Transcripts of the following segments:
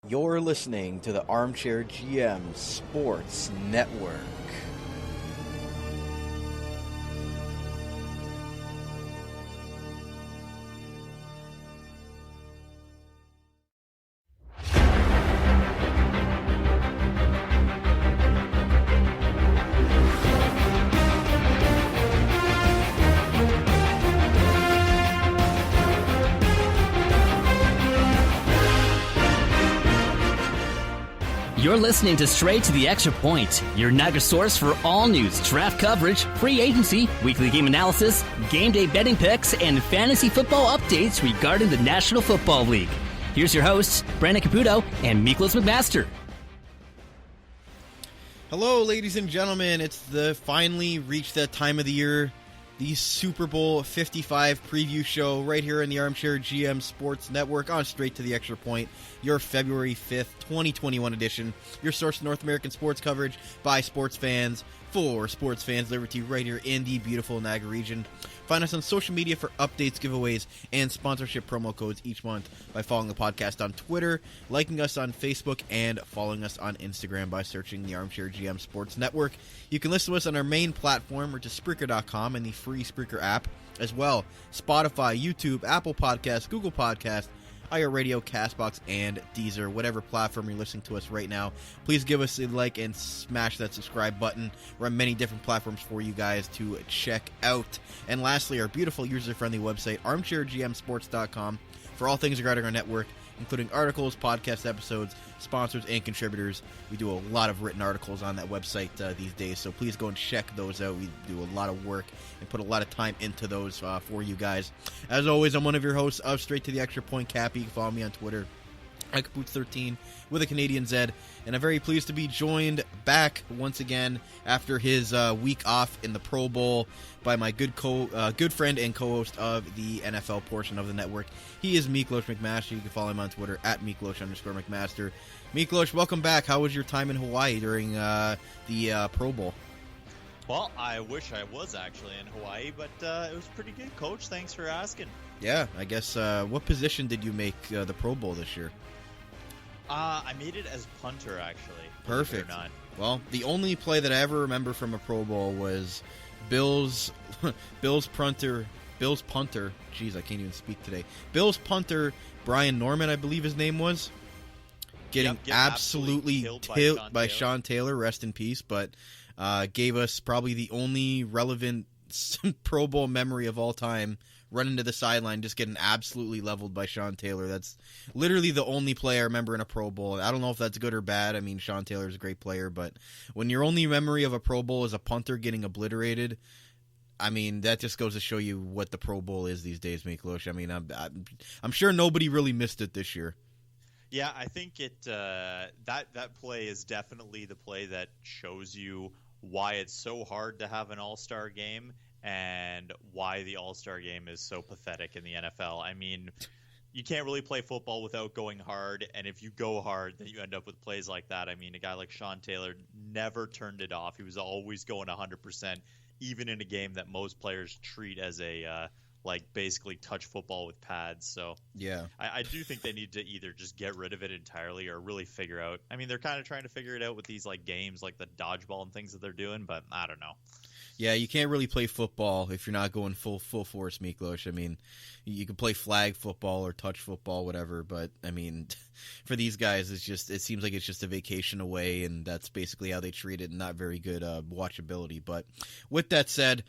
You're listening to the Armchair GM Sports Network. You're listening to Straight to the Extra Point, your nugget source for all news, draft coverage, free agency, weekly game analysis, game day betting picks, and fantasy football updates regarding the National Football League. Here's your hosts, Brandon Caputo and Miklos McMaster. Hello, ladies and gentlemen. It's finally reached that time of the year, the Super Bowl 55 preview show right here in the Armchair GM Sports Network on Straight to the Extra Point, your February 5th, 2021 edition, your source of North American sports coverage by sports fans for sports fans, Liberty, right here in the beautiful Niagara region. Find us on social media for updates, giveaways, and sponsorship promo codes each month by following the podcast on Twitter, liking us on Facebook, and following us on Instagram by searching the Armchair GM Sports Network. You can listen to us on our main platform, which is Spreaker.com and the free Spreaker app, as well Spotify, YouTube, Apple Podcasts, Google Podcasts, iHeartRadio, CastBox, and Deezer, whatever platform you're listening to us right now. Please give us a like and smash that subscribe button. We're on many different platforms for you guys to check out. And lastly, our beautiful user-friendly website, armchairgmsports.com, for all things regarding our network, including articles, podcast episodes, sponsors, and contributors. We do a lot of written articles on that website these days, so please go and check those out. We do a lot of work and put a lot of time into those for you guys. As always, I'm one of your hosts of Straight to the Extra Point, Cappy. You can follow me on Twitter at Capoot13 with a Canadian Z, and I'm very pleased to be joined back once again after his week off in the Pro Bowl by my good friend and co-host of the NFL portion of the network. He is Miklos McMaster. You can follow him on Twitter at Miklos_McMaster. Miklos, welcome back. How was your time in Hawaii during the Pro Bowl? Well, I wish I was actually in Hawaii, but it was pretty good, Coach. Thanks for asking. Yeah, I guess. What position did you make the Pro Bowl this year? I made it as punter, actually. Perfect. Well, the only play that I ever remember from a Pro Bowl was Bills punter. Jeez, I can't even speak today. Bills punter Brian Norman, I believe his name was, getting absolutely killed by Sean Taylor. Rest in peace. But gave us probably the only relevant Pro Bowl memory of all time. Running to the sideline, just getting absolutely leveled by Sean Taylor. That's literally the only play I remember in a Pro Bowl. I don't know if that's good or bad. I mean, Sean Taylor's a great player, but when your only memory of a Pro Bowl is a punter getting obliterated, I mean, that just goes to show you what the Pro Bowl is these days, Miklos. I mean, I'm sure nobody really missed it this year. Yeah, I think that play is definitely the play that shows you why it's so hard to have an all-star game and why the all-star game is so pathetic in the NFL. I mean, you can't really play football without going hard, and if you go hard, then you end up with plays like that. I mean, a guy like Sean Taylor never turned it off. He was always going 100%, even in a game that most players treat as a basically touch football with pads. So yeah, I do think they need to either just get rid of it entirely or really figure out. I mean, they're kind of trying to figure it out with these games like the dodgeball and things that they're doing, but I don't know. Yeah, you can't really play football if you're not going full force, Miklos. I mean, you can play flag football or touch football, whatever, but I mean, for these guys, it seems like it's just a vacation away, and that's basically how they treat it, and not very good watchability. But with that said,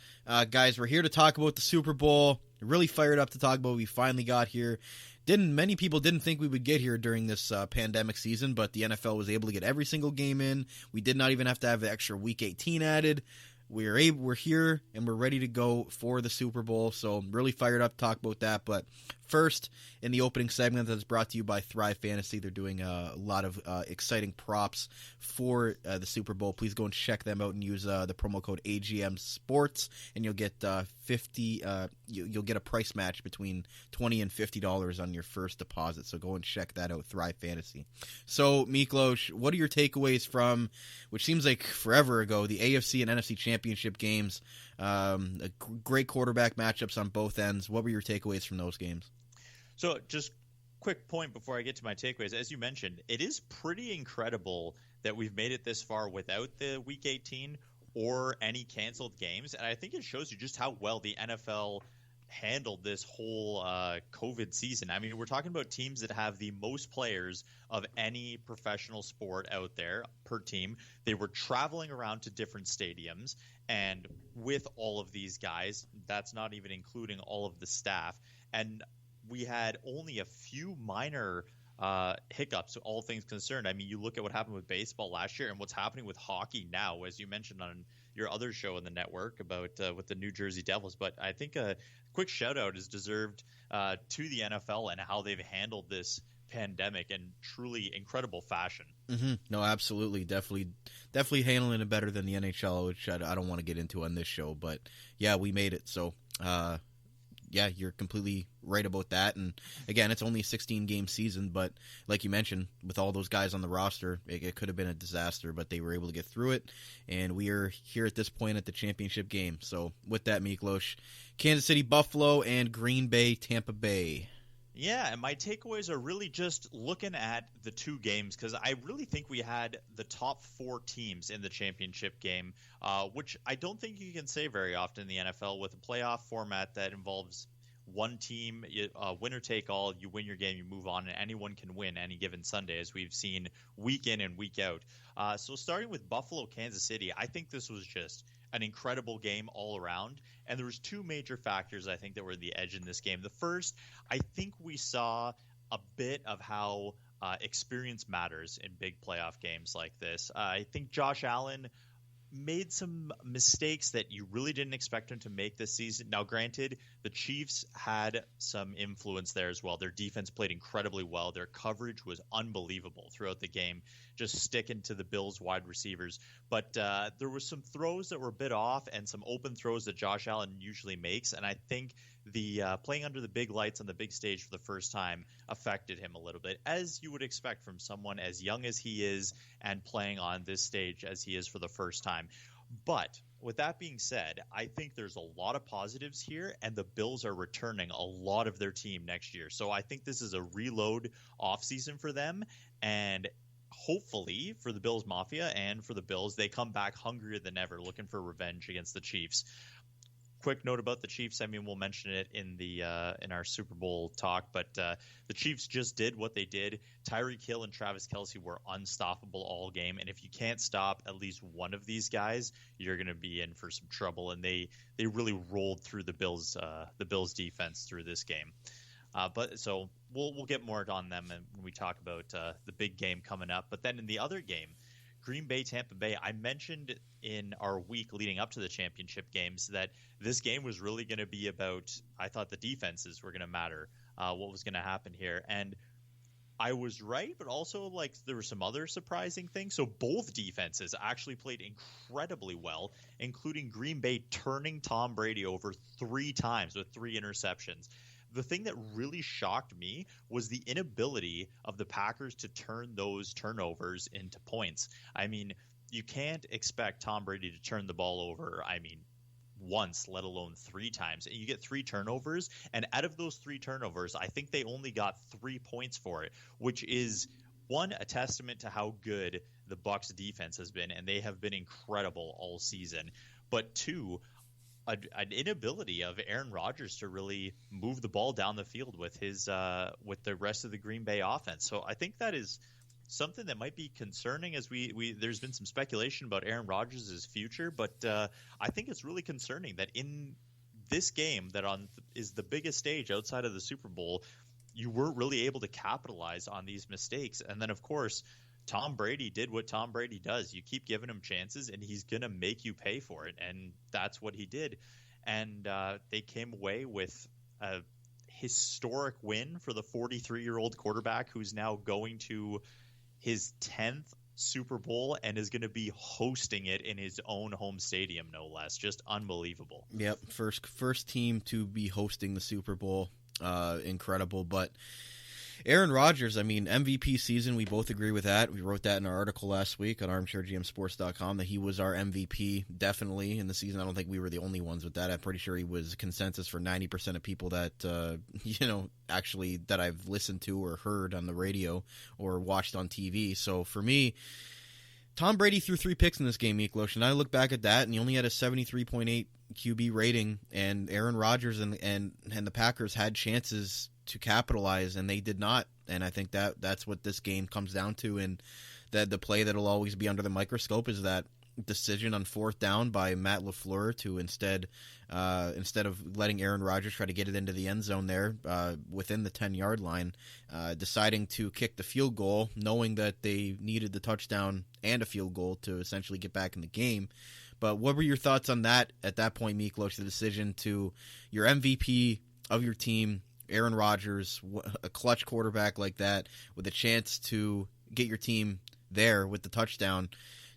guys, we're here to talk about the Super Bowl. Really fired up to talk about what we finally got here. Many people didn't think we would get here during this pandemic season, but the NFL was able to get every single game in. We did not even have to have the extra Week 18 added. We're here, and we're ready to go for the Super Bowl, so I'm really fired up to talk about that. But first, in the opening segment that's brought to you by Thrive Fantasy, they're doing a lot of exciting props for the Super Bowl. Please go and check them out and use the promo code AGM Sports, and you'll get you'll get a price match between $20 and $50 on your first deposit. So go and check that out, Thrive Fantasy. So, Miklos, what are your takeaways from, which seems like forever ago, the AFC and NFC championship games? Great quarterback matchups on both ends. What were your takeaways from those games? So just quick point before I get to my takeaways. As you mentioned, it is pretty incredible that we've made it this far without the Week 18 or any canceled games. And I think it shows you just how well the NFL handled this whole COVID season. I mean, we're talking about teams that have the most players of any professional sport out there per team. They were traveling around to different stadiums, and with all of these guys, that's not even including all of the staff. And we had only a few minor hiccups, all things concerned. I mean, you look at what happened with baseball last year and what's happening with hockey now, as you mentioned on your other show on the network about with the New Jersey Devils. But I think a quick shout out is deserved to the NFL and how they've handled this pandemic in truly incredible fashion. Mm-hmm. No, absolutely. Definitely handling it better than the NHL, which I don't want to get into on this show. But yeah, we made it. So, yeah, you're completely right about that. And again, it's only a 16-game season, but like you mentioned, with all those guys on the roster, it could have been a disaster, but they were able to get through it. And we are here at this point at the championship game. So with that, Miklos, Kansas City, Buffalo, and Green Bay, Tampa Bay. Yeah, and my takeaways are really just looking at the two games, because I really think we had the top four teams in the championship game, which I don't think you can say very often in the NFL with a playoff format that involves one team, winner take all. You win your game, you move on, and anyone can win any given Sunday, as we've seen week in and week out. So starting with Buffalo, Kansas City, I think this was just an incredible game all around. And there was two major factors, I think, that were the edge in this game. The first, I think we saw a bit of how experience matters in big playoff games like this. I think Josh Allen made some mistakes that you really didn't expect him to make this season. Now, granted, the Chiefs had some influence there as well. Their defense played incredibly well. Their coverage was unbelievable throughout the game, just sticking to the Bills' wide receivers. But there were some throws that were a bit off and some open throws that Josh Allen usually makes, and I think the playing under the big lights on the big stage for the first time affected him a little bit, as you would expect from someone as young as he is and playing on this stage as he is for the first time. But with that being said, I think there's a lot of positives here, and the Bills are returning a lot of their team next year. So I think this is a reload offseason for them, and hopefully for the Bills Mafia and for the Bills, they come back hungrier than ever, looking for revenge against the Chiefs. Quick note about the Chiefs. I mean, we'll mention it in the in our Super Bowl talk, but the Chiefs just did what they did. Tyreek Hill and Travis Kelce were unstoppable all game, and if you can't stop at least one of these guys, you're going to be in for some trouble. And they really rolled through the Bills defense through this game. But so we'll get more on them when we talk about the big game coming up. But then in the other game, Green Bay, Tampa Bay, I mentioned in our week leading up to the championship games that this game was really going to be about, I thought the defenses were going to matter, what was going to happen here. And I was right, but also like there were some other surprising things. So both defenses actually played incredibly well, including Green Bay turning Tom Brady over 3 times with 3 interceptions. The thing that really shocked me was the inability of the Packers to turn those turnovers into points. I mean, you can't expect Tom Brady to turn the ball over, once, let alone 3 times. And you get 3 turnovers, and out of those 3 turnovers, I think they only got 3 points for it, which is, one, a testament to how good the Bucs defense has been, and they have been incredible all season. But 2, an inability of Aaron Rodgers to really move the ball down the field with his with the rest of the Green Bay offense. So I think that is something that might be concerning, as we there's been some speculation about Aaron Rodgers' future, but I think it's really concerning that in this game that is the biggest stage outside of the Super Bowl, you weren't really able to capitalize on these mistakes. And then, of course, Tom Brady did what Tom Brady does. You keep giving him chances, and he's going to make you pay for it, and that's what he did. And they came away with a historic win for the 43-year-old quarterback who's now going to his 10th Super Bowl and is going to be hosting it in his own home stadium, no less. Just unbelievable. Yep, first team to be hosting the Super Bowl. Incredible, but Aaron Rodgers, I mean, MVP season, we both agree with that. We wrote that in our article last week on armchairgmsports.com that he was our MVP, definitely, in the season. I don't think we were the only ones with that. I'm pretty sure he was consensus for 90% of people that, actually that I've listened to or heard on the radio or watched on TV. So for me, Tom Brady threw 3 picks in this game, Miklos, and I look back at that, and he only had a 73.8 QB rating, and Aaron Rodgers and the Packers had chances to capitalize, and they did not. And I think that's what this game comes down to, and that the play that'll always be under the microscope is that decision on 4th down by Matt LaFleur to instead of letting Aaron Rodgers try to get it into the end zone there within the 10-yard line, deciding to kick the field goal, knowing that they needed the touchdown and a field goal to essentially get back in the game. But what were your thoughts on that at that point, Miklos, the decision to your MVP of your team, Aaron Rodgers, a clutch quarterback like that, with a chance to get your team there with the touchdown?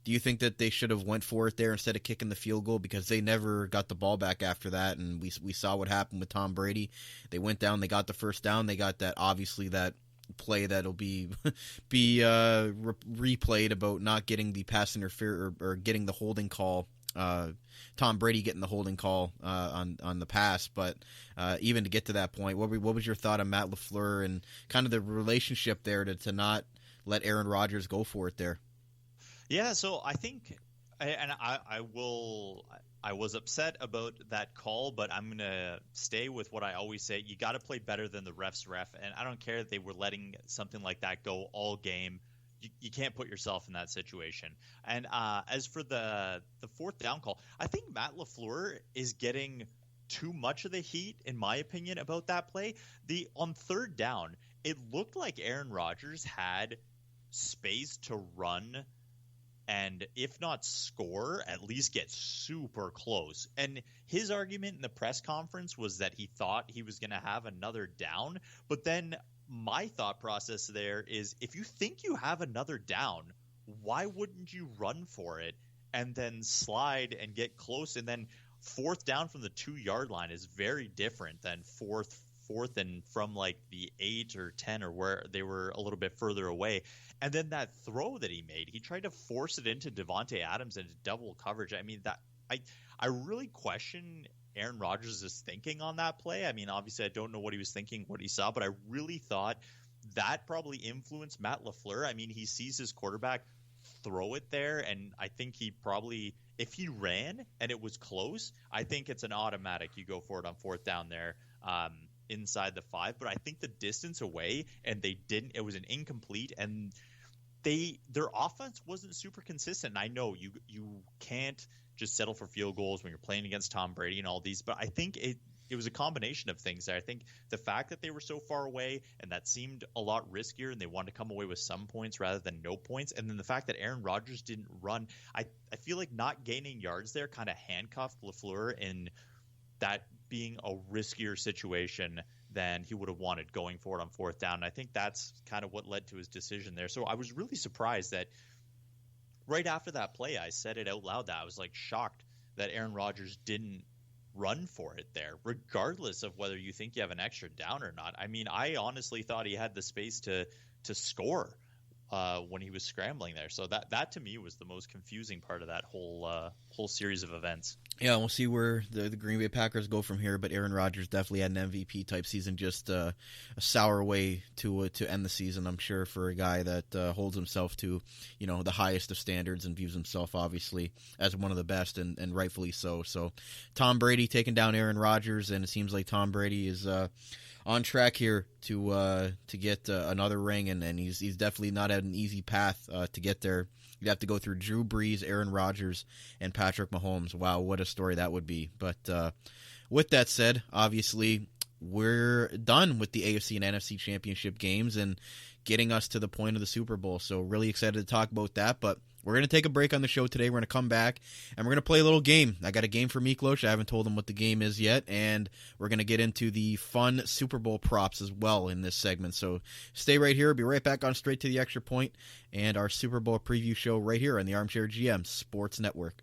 Do you think that they should have went for it there instead of kicking the field goal, because they never got the ball back after that, and we saw what happened with Tom Brady? They went down, they got the first down, they got that, obviously, that play that'll be replayed about not getting the pass interference or getting the holding call. Tom Brady getting the holding call on the pass, but even to get to that point, what was your thought on Matt LaFleur and kind of the relationship there to not let Aaron Rodgers go for it there? Yeah, so I think, and I was upset about that call, but I'm gonna stay with what I always say: you got to play better than the refs ref, and I don't care that they were letting something like that go all game. You can't put yourself in that situation. And as for the 4th down call, I think Matt LaFleur is getting too much of the heat, in my opinion, about that play. On 3rd down, it looked like Aaron Rodgers had space to run and, if not score, at least get super close. And his argument in the press conference was that he thought he was going to have another down, but then my thought process there is, if you think you have another down, why wouldn't you run for it and then slide and get close? And then 4th down from the 2-yard line is very different than fourth and from like the 8 or 10 or where they were a little bit further away. And then that throw that he made, he tried to force it into Devontae Adams into double coverage. I mean, that I really question Aaron Rodgers' thinking on that play. I mean, obviously I don't know what he was thinking, what he saw, but I really thought that probably influenced Matt LaFleur. I mean, he sees his quarterback throw it there, and I think he probably, if he ran and it was close, I think it's an automatic. You go for it on 4th down there inside the 5. But I think the distance away, and they didn't, it was an incomplete, and their offense wasn't super consistent. I know you can't just settle for field goals when you're playing against Tom Brady and all these, but I think it was a combination of things there. I think the fact that they were so far away, and that seemed a lot riskier, and they wanted to come away with some points rather than no points, and then the fact that Aaron Rodgers didn't run, I feel like not gaining yards there kind of handcuffed LaFleur in that being a riskier situation than he would have wanted going forward on 4th down. And I think that's kind of what led to his decision there. So I was really surprised that right after that play, I said it out loud, that I was like shocked that Aaron Rodgers didn't run for it there, regardless of whether you think you have an extra down or not. I mean, I honestly thought he had the space to score when he was scrambling there. So that to me was the most confusing part of that whole series of events. Yeah, we'll see where the Green Bay Packers go from here, but Aaron Rodgers definitely had an MVP type season, just a sour way to end the season, I'm sure, for a guy that holds himself to, the highest of standards and views himself obviously as one of the best, and rightfully so. So Tom Brady taking down Aaron Rodgers, and it seems like Tom Brady is on track here to get another ring, and he's definitely not had an easy path to get there. You'd have to go through Drew Brees, Aaron Rodgers, and Patrick Mahomes. Wow, what a story that would be. But with that said, obviously, we're done with the AFC and NFC championship games and getting us to the point of the Super Bowl. So really excited to talk about that, but we're going to take a break on the show today. We're going to come back, and we're going to play a little game. I got a game for Miklos. I haven't told him what the game is yet, and we're going to get into the fun Super Bowl props as well in this segment. So stay right here. We'll be right back on Straight to the Extra Point and our Super Bowl preview show right here on the Armchair GM Sports Network.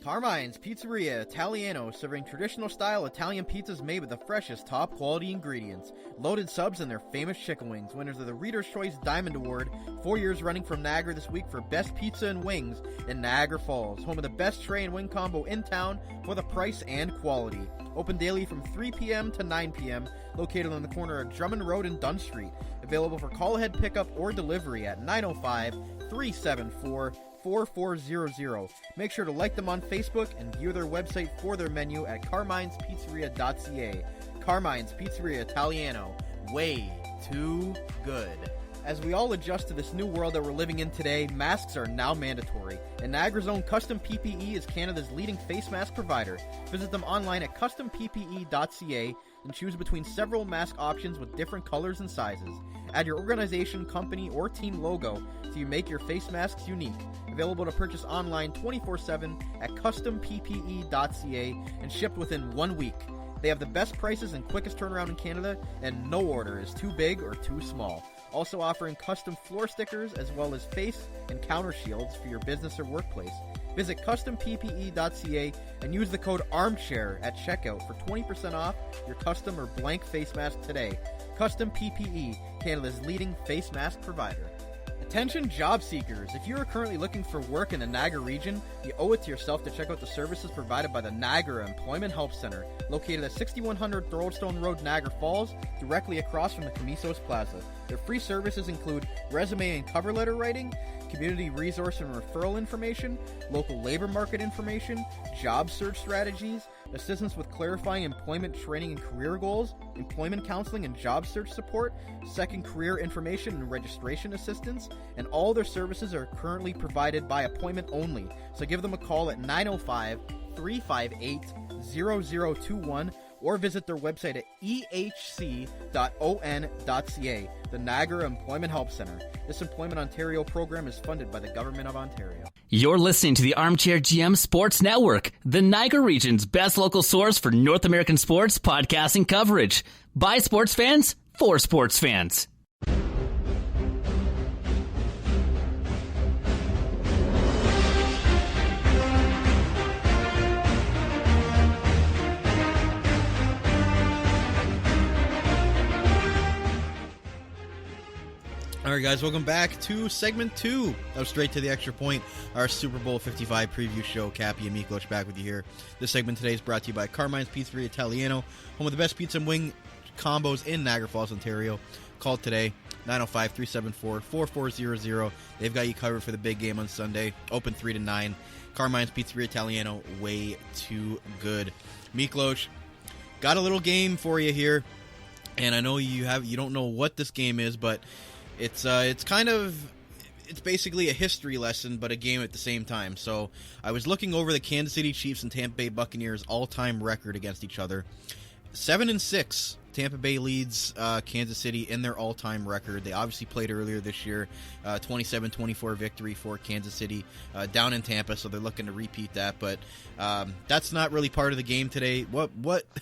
Carmine's Pizzeria Italiano, serving traditional-style Italian pizzas made with the freshest, top-quality ingredients. Loaded subs and their famous chicken wings. Winners of the Reader's Choice Diamond Award, 4 years running from Niagara this week for Best Pizza and Wings in Niagara Falls. Home of the best tray and wing combo in town for the price and quality. Open daily from 3 p.m. to 9 p.m., located on the corner of Drummond Road and Dunn Street. Available for call-ahead pickup or delivery at 905-374-4400. Make sure to like them on Facebook and view their website for their menu at carmine'spizzeria.ca. Carmine's Pizzeria Italiano. Way too good. As we all adjust to this new world that we're living in today, masks are now mandatory, and Niagara's own Custom PPE is Canada's leading face mask provider. Visit them online at customppe.ca and choose between several mask options with different colors and sizes. Add your organization, company, or team logo so you make your face masks unique. Available to purchase online 24/7 at customppe.ca and shipped within 1 week. They have the best prices and quickest turnaround in Canada, and no order is too big or too small. Also offering custom floor stickers as well as face and counter shields for your business or workplace. Visit customppe.ca and use the code ARMCHAIR at checkout for 20% off your custom or blank face mask today. Custom PPE, Canada's leading face mask provider. Attention job seekers, if you are currently looking for work in the Niagara region, you owe it to yourself to check out the services provided by the Niagara Employment Help Center, located at 6100 Thoroldstone Road, Niagara Falls, directly across from the Camisos Plaza. Their free services include resume and cover letter writing, community resource and referral information, local labor market information, job search strategies, assistance with clarifying employment training and career goals, employment counseling and job search support, second career information and registration assistance, and all their services are currently provided by appointment only. So give them a call at 905-358-0021 or visit their website at ehc.on.ca, the Niagara Employment Help Center. This Employment Ontario program is funded by the Government of Ontario. You're listening to the Armchair GM Sports Network, the Niagara region's best local source for North American sports podcasting coverage. By sports fans, for sports fans. All right, guys, welcome back to segment 2 of Straight to the Extra Point, our Super Bowl 55 preview show. Cappy and Miklos back with you here. This segment today is brought to you by Carmine's Pizzeria Italiano, home of the best pizza and wing combos in Niagara Falls, Ontario. Call today, 905-374-4400. They've got you covered for the big game on Sunday, open 3 to 9. Carmine's Pizzeria Italiano, way too good. Miklos, got a little game for you here, and I know you don't know what this game is, but it's basically a history lesson, but a game at the same time. So I was looking over the Kansas City Chiefs and Tampa Bay Buccaneers all-time record against each other. 7-6, Tampa Bay leads Kansas City in their all-time record. They obviously played earlier this year, 27-24 victory for Kansas City down in Tampa, so they're looking to repeat that. But that's not really part of the game today. What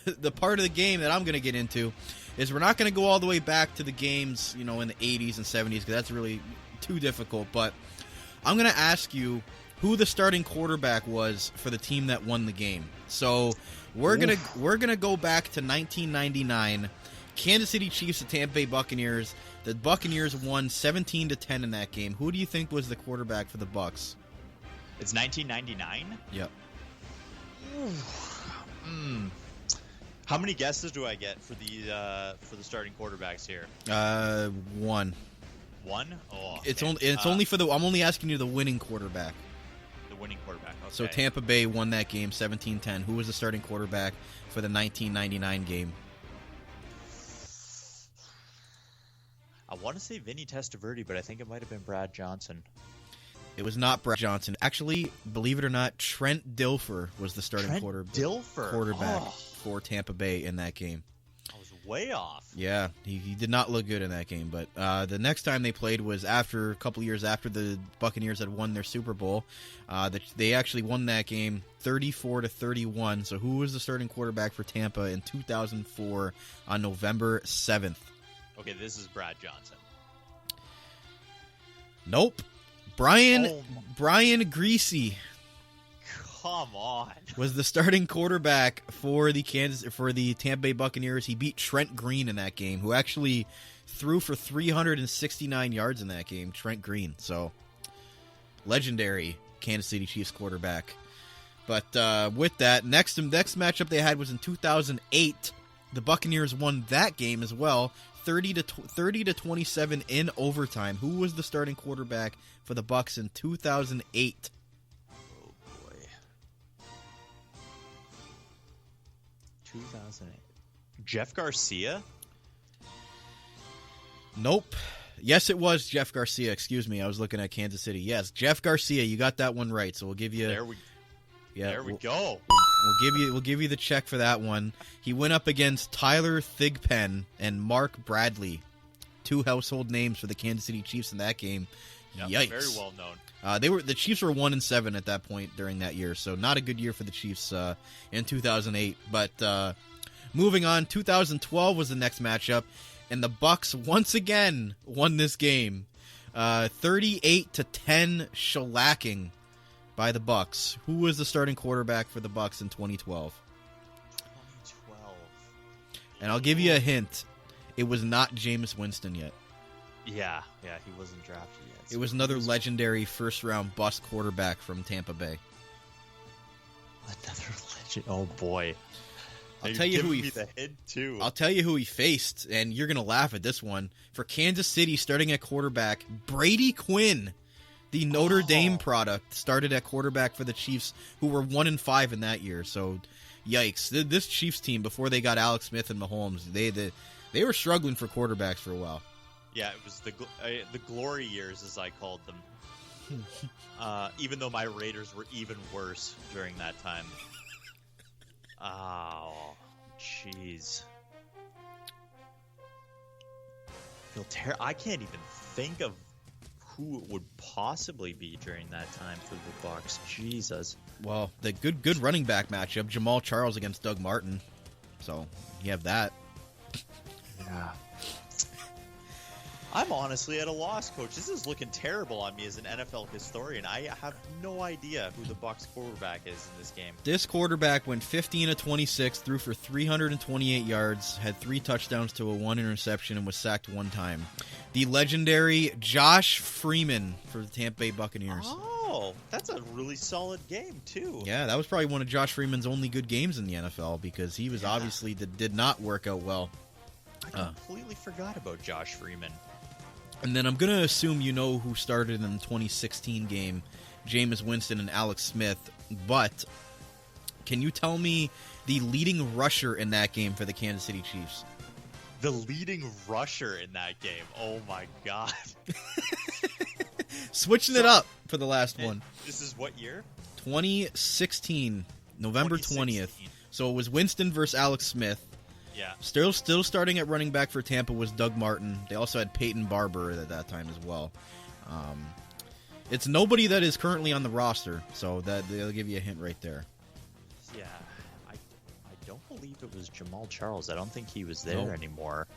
the part of the game that I'm going to get into is we're not going to go all the way back to the games, in the 80s and 70s, because that's really too difficult. But I'm going to ask you who the starting quarterback was for the team that won the game. So we're gonna go back to 1999, Kansas City Chiefs and Tampa Bay Buccaneers. The Buccaneers won 17-10 in that game. Who do you think was the quarterback for the Bucs? It's 1999? Yep. How many guesses do I get for the starting quarterbacks here? One. One? Oh, okay. It's only for I'm only asking you the winning quarterback. The winning quarterback. Okay. So Tampa Bay won that game 17-10. Who was the starting quarterback for the 1999 game? I want to say Vinny Testaverde, but I think it might have been Brad Johnson. It was not Brad Johnson. Actually, believe it or not, Trent Dilfer was the starting quarterback for Tampa Bay in that game. I was way off. Yeah, he did not look good in that game. But the next time they played was a couple years after the Buccaneers had won their Super Bowl. They actually won that game 34-31. So who was the starting quarterback for Tampa in 2004 on November 7th? Okay, this is Brad Johnson. Nope. Brian Greasy. come on. Was the starting quarterback for the Tampa Bay Buccaneers. He beat Trent Green in that game, who actually threw for 369 yards in that game. Trent Green, so legendary Kansas City Chiefs quarterback. But with that, next matchup they had was in 2008. The Buccaneers won that game as well, 30-27 in overtime. Who was the starting quarterback for the Bucs in 2008? Oh boy. 2008. Jeff Garcia? Nope. Yes, it was Jeff Garcia. Excuse me. I was looking at Kansas City. Yes, Jeff Garcia. You got that one right. So we'll give you. There we go. We'll give you the check for that one. He went up against Tyler Thigpen and Mark Bradley, two household names for the Kansas City Chiefs in that game. Yep, Yikes! Very well known. The Chiefs were 1-7 at that point during that year, so not a good year for the Chiefs in 2008. But moving on, 2012 was the next matchup, and the Bucs once again won this game, 38-10 shellacking by the Bucs. Who was the starting quarterback for the Bucs in 2012? 2012. And I'll give you a hint. It was not Jameis Winston yet. Yeah, he wasn't drafted yet. It was another legendary first-round bust quarterback from Tampa Bay. Another legend. Oh boy. I'll tell you who he faced, and you're gonna laugh at this one. For Kansas City, starting at quarterback, Brady Quinn. The Notre Dame product started at quarterback for the Chiefs, who were 1-5 in that year. So, yikes! This Chiefs team, before they got Alex Smith and Mahomes, they were struggling for quarterbacks for a while. Yeah, it was the glory years, as I called them. Even though my Raiders were even worse during that time. Oh, jeez. I can't even think of who it would possibly be during that time for the Bucs. Jesus. Well, the good running back matchup, Jamal Charles against Doug Martin. So you have that. Yeah. I'm honestly at a loss, Coach. This is looking terrible on me as an NFL historian. I have no idea who the Bucs quarterback is in this game. This quarterback went 15-26, threw for 328 yards, had 3 touchdowns to a 1 interception, and was sacked 1 time. The legendary Josh Freeman for the Tampa Bay Buccaneers. Oh, that's a really solid game, too. Yeah, that was probably one of Josh Freeman's only good games in the NFL because he was obviously did not work out well. I completely forgot about Josh Freeman. And then I'm going to assume you know who started in the 2016 game, Jameis Winston and Alex Smith. But can you tell me the leading rusher in that game for the Kansas City Chiefs? The leading rusher in that game. Oh, my God. Switching it up for the last one. This is what year? 2016, November 20th. So it was Winston versus Alex Smith. Yeah. Still starting at running back for Tampa was Doug Martin. They also had Peyton Barber at that time as well. It's nobody that is currently on the roster, so that they'll give you a hint right there. Yeah, I don't believe it was Jamal Charles. I don't think he was there anymore.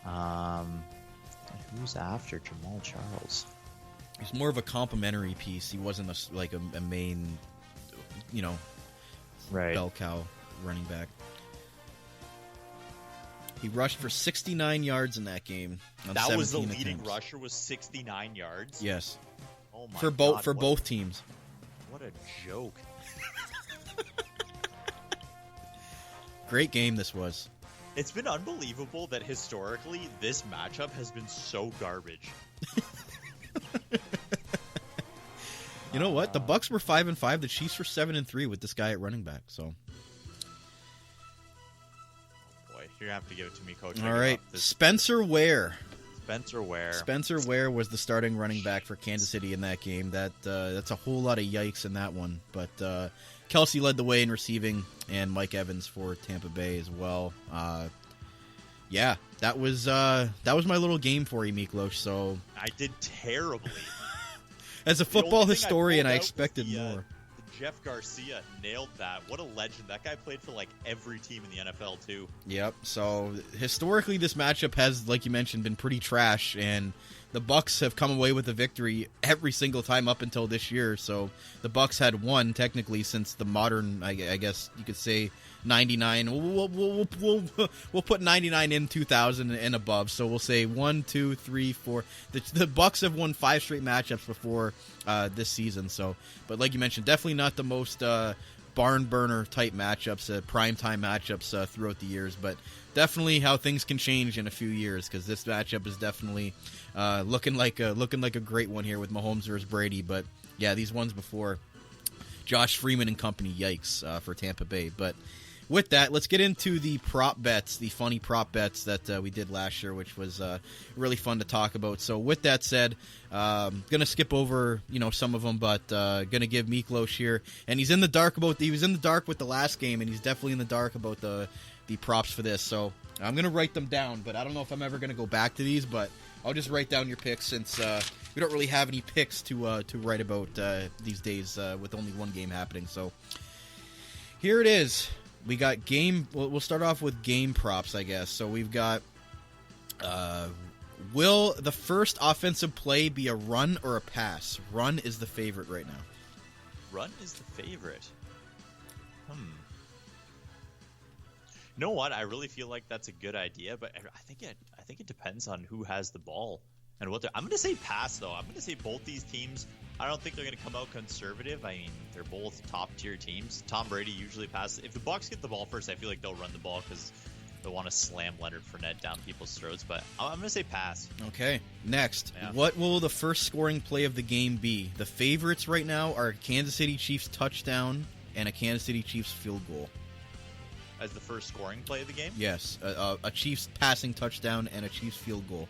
Who's after Jamal Charles? He's more of a complimentary piece. He wasn't a main, bell cow running back. He rushed for 69 yards in that game. That was the leading rusher, was 69 yards? Yes. Oh my God. For both teams. What a joke. Great game this was. It's been unbelievable that historically this matchup has been so garbage. You know what? The Bucs were 5-5. The Chiefs were 7-3 with this guy at running back. So. You're going to have to give it to me, Coach. All right. Spencer Ware. Spencer Ware was the starting running back for Kansas City in that game. That's a whole lot of yikes in that one. But Kelsey led the way in receiving, and Mike Evans for Tampa Bay as well. That was my little game for you, Miklos. So I did terribly. As a football historian, I expected more. Jeff Garcia nailed that. What a legend. That guy played for every team in the NFL too. Yep. So historically this matchup has, like you mentioned, been pretty trash, and the Bucks have come away with a victory every single time up until this year. So the Bucks had won technically since the modern, I guess you could say, 99. We'll put 99 in 2000 and above. So we'll say 1, 2, 3, 4. The Bucks have won 5 straight matchups before this season. So, but like you mentioned, definitely not the most barn burner type matchups, primetime matchups throughout the years, but definitely how things can change in a few years, because this matchup is definitely looking like a great one here with Mahomes versus Brady. But yeah, these ones before, Josh Freeman and company, yikes for Tampa Bay. But with that, let's get into the prop bets, the funny prop bets that we did last year, which was really fun to talk about. So with that said, gonna skip over some of them, but gonna give Miklos here, and he was in the dark with the last game, and he's definitely in the dark about the props for this. So I'm gonna write them down, but I don't know if I'm ever gonna go back to these, but I'll just write down your picks since we don't really have any picks to write about these days with only one game happening. So here it is. We got game. We'll start off with game props, I guess. So we've got. Will the first offensive play be a run or a pass? Run is the favorite right now. Run is the favorite. You know what? I really feel like that's a good idea, but I think it depends on who has the ball and what they're. I'm going to say pass though. I'm going to say both these teams. I don't think they're going to come out conservative. I mean, they're both top-tier teams. Tom Brady usually passes. If the Bucs get the ball first, I feel like they'll run the ball because they'll want to slam Leonard Fournette down people's throats. But I'm going to say pass. Okay. Next, yeah. What will the first scoring play of the game be? The favorites right now are a Kansas City Chiefs touchdown and a Kansas City Chiefs field goal. As the first scoring play of the game? Yes, a Chiefs passing touchdown and a Chiefs field goal.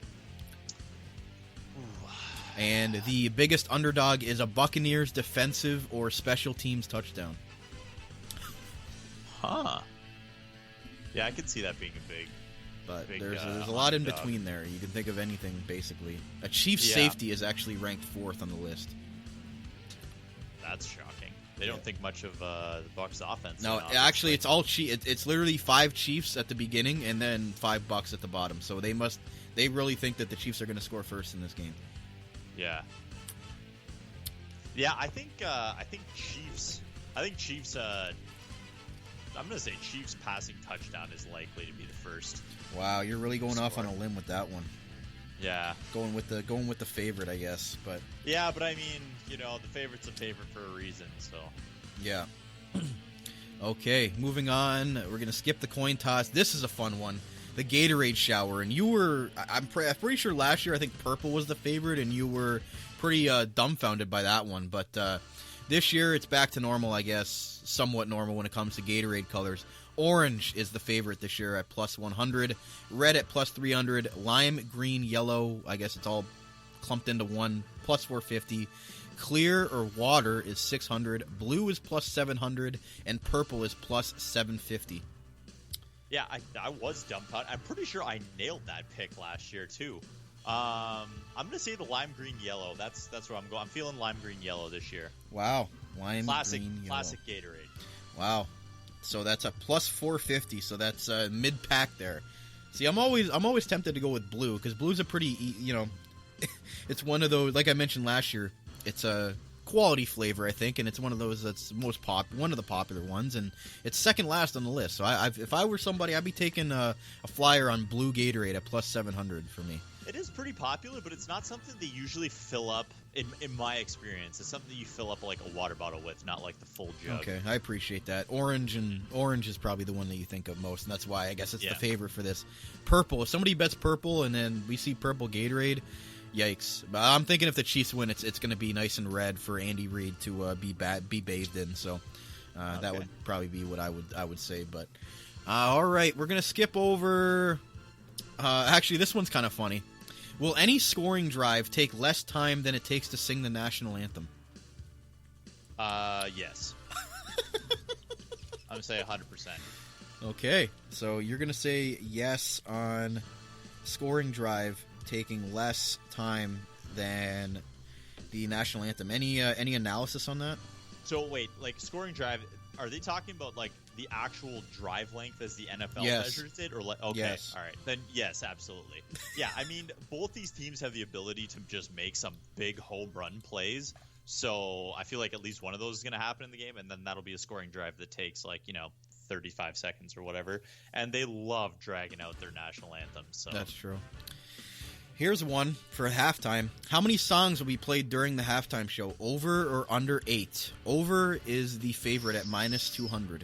And the biggest underdog is a Buccaneers defensive or special teams touchdown. Huh. Yeah, I could see that being a big. But there's a lot in between there. You can think of anything, basically. A Chiefs safety is actually ranked 4th on the list. That's shocking. They don't think much of the Bucs offense. No, actually, it's all it's literally 5 Chiefs at the beginning and then 5 Bucs at the bottom. So they really think that the Chiefs are going to score first in this game. Yeah. Yeah, I think Chiefs. I'm gonna say Chiefs passing touchdown is likely to be the first. Wow, you're really going off on a limb with that one. Yeah. Going with the favorite, I guess, but. Yeah, but I mean, the favorite's a favorite for a reason, so. Yeah. Okay, moving on. We're gonna skip the coin toss. This is a fun one. The Gatorade shower, and you were, I'm pretty sure last year I think purple was the favorite, and you were pretty dumbfounded by that one. But this year it's back to normal, I guess, somewhat normal when it comes to Gatorade colors. Orange is the favorite this year at plus 100, red at plus 300, lime, green, yellow, I guess it's all clumped into one, plus 450. Clear or water is 600, blue is plus 700, and purple is plus 750. Yeah, I was dumbfounded. I'm pretty sure I nailed that pick last year too. I'm gonna say the lime green yellow. That's where I'm going. I'm feeling lime green yellow this year. Wow, green yellow. Classic Gatorade. Wow, so that's a plus 450. So that's mid pack there. See, I'm always tempted to go with blue because blue's a pretty it's one of those, like I mentioned last year. It's a quality flavor, I think, and it's one of those that's one of the popular ones, and it's second last on the list. So if I were somebody, I'd be taking a flyer on blue Gatorade at plus 700 for me. It is pretty popular, but it's not something they usually fill up. In my experience, it's something that you fill up like a water bottle with, not like the full jug. Okay, I appreciate that. Orange is probably the one that you think of most, and that's why I guess it's the favorite for this. Purple. If somebody bets purple, and then we see purple Gatorade. Yikes! But I'm thinking if the Chiefs win, it's going to be nice and red for Andy Reid to be bathed in. So that would probably be what I would say. But all right, we're going to skip over. Actually, this one's kind of funny. Will any scoring drive take less time than it takes to sing the national anthem? Yes. I'm going to say 100%. Okay, so you're going to say yes on scoring drive taking less time than the national anthem. Any analysis on that? So wait, like scoring drive, are they talking about like the actual drive length as the NFL Yes. measures it? Or okay, Yes. all right. Then yes, absolutely. Yeah, I mean, both these teams have the ability to just make some big home run plays. So I feel like at least one of those is going to happen in the game, and then that'll be a scoring drive that takes 35 seconds or whatever. And they love dragging out their national anthem. So That's true. Here's one for halftime. How many songs will be played during the halftime show? Over or under 8? Over is the favorite at minus 200.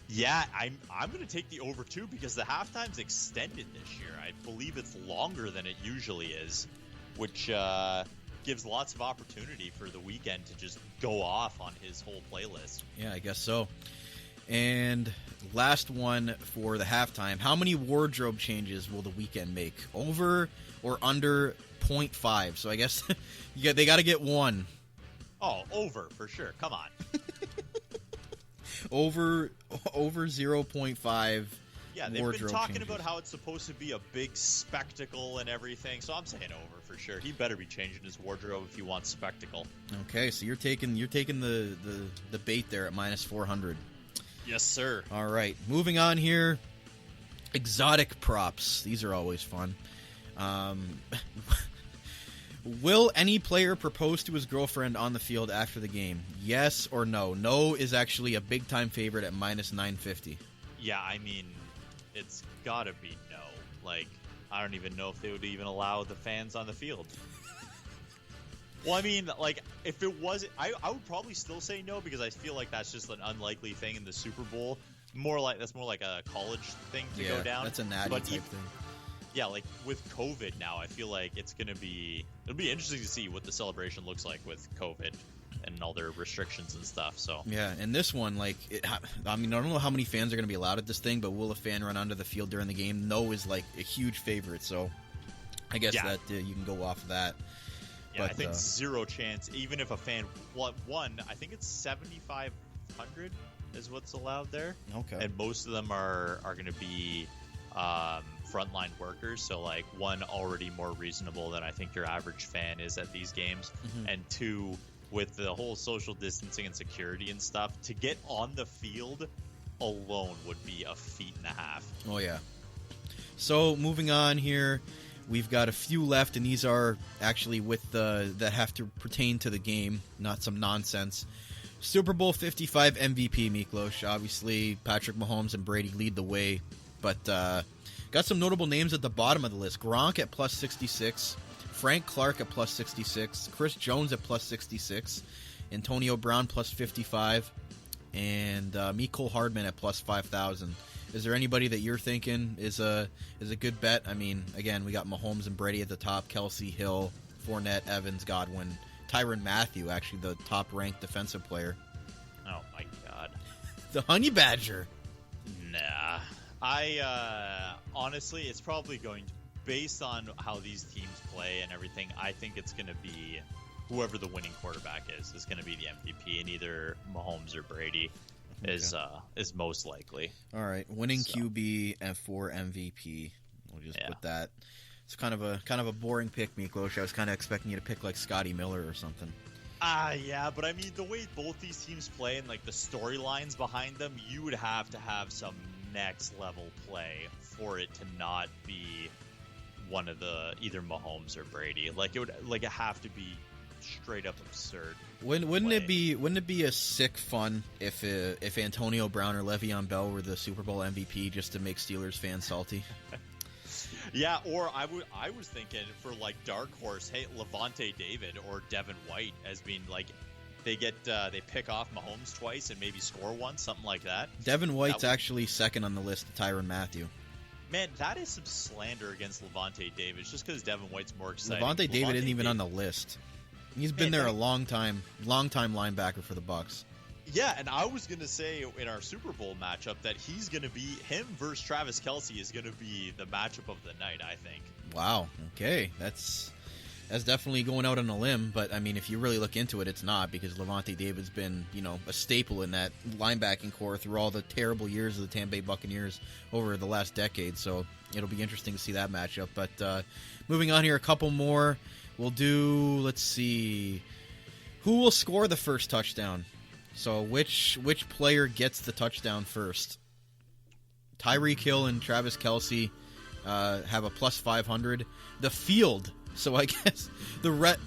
yeah, I'm going to take the over too because the halftime's extended this year. I believe it's longer than it usually is, which gives lots of opportunity for the weekend to just go off on his whole playlist. Yeah, I guess so. And last one for the halftime. How many wardrobe changes will the weekend make? Over or under 0.5? So I guess they got to get one. Oh, over for sure. Come on. Over 0.5. Yeah, they've been wardrobe talking changes. about how it's supposed to be a big spectacle and everything, so I'm saying over for sure. He better be changing his wardrobe if he wants spectacle. Okay, so you're taking the bait there at minus 400. Yes, sir. All right, moving on here. Exotic props. These are always fun. Will any player propose to his girlfriend on the field after the game? Yes or no? No is actually a big-time favorite at minus 950. Yeah, I mean, it's gotta be no. Like, I don't even know if they would even allow the fans on the field. Well, I mean, like, if it was, I would probably still say no because I feel like that's just an unlikely thing in the Super Bowl. That's more like a college thing to go down. That's a natty type thing. Yeah, like with COVID now, I feel like it'll be interesting to see what the celebration looks like with COVID and all their restrictions and stuff. So Yeah, and this one, I don't know how many fans are going to be allowed at this thing, but will a fan run onto the field during the game? No is like a huge favorite, so I guess that you can go off of that. Yeah, but, I think zero chance. Even if a fan won, I think it's 7,500 is what's allowed there. Okay. And most of them are going to be frontline workers. So like one already more reasonable than I think your average fan is at these games, and two, with the whole social distancing and security and stuff, to get on the field alone would be a feat and a half. Oh yeah. So moving on here. We've got a few left, and these are actually that have to pertain to the game, not some nonsense. Super Bowl 55 MVP, Miklos. Obviously, Patrick Mahomes and Brady lead the way, but got some notable names at the bottom of the list. Gronk at plus 66, Frank Clark at plus 66, Chris Jones at plus 66, Antonio Brown plus 55, and Mecole Hardman at plus 5,000. Is there anybody that you're thinking is a good bet? I mean, again, we got Mahomes and Brady at the top, Kelsey, Hill, Fournette, Evans, Godwin, Tyrann Mathieu, actually the top-ranked defensive player. Oh my God. The Honey Badger. Nah. I honestly, it's probably going to, based on how these teams play and everything, I think it's going to be whoever the winning quarterback is going to be the MVP, and either Mahomes or Brady is most likely. All right, winning QB and for MVP. We'll just put that. It's kind of a boring pick, Miklos. I was kind of expecting you to pick like Scotty Miller or something. Yeah, but I mean, the way both these teams play and like the storylines behind them, you would have to have some next level play for it to not be one of the either Mahomes or Brady. Like it would have to be straight up absurd. Wouldn't it be a sick fun if Antonio Brown or Le'Veon Bell were the Super Bowl MVP just to make Steelers fans salty? Yeah, or I was thinking for like dark horse, hey, Levante David or Devin White as being like they pick off Mahomes twice and maybe score one, something like that. Devin White's actually second on the list to Tyrann Mathieu. Man, that is some slander against Levante David just because Devin White's more exciting. Levante David isn't even on the list. He's been there a long time linebacker for the Bucs. Yeah, and I was going to say in our Super Bowl matchup that he's going to be, him versus Travis Kelce is going to be the matchup of the night, I think. Wow, okay. That's definitely going out on a limb, but I mean, if you really look into it, it's not, because Levante David's been, a staple in that linebacking core through all the terrible years of the Tampa Bay Buccaneers over the last decade, so it'll be interesting to see that matchup. But moving on here, a couple more. We'll do, let's see, who will score the first touchdown? So which player gets the touchdown first? Tyreek Hill and Travis Kelce have a plus 500. The field, so I guess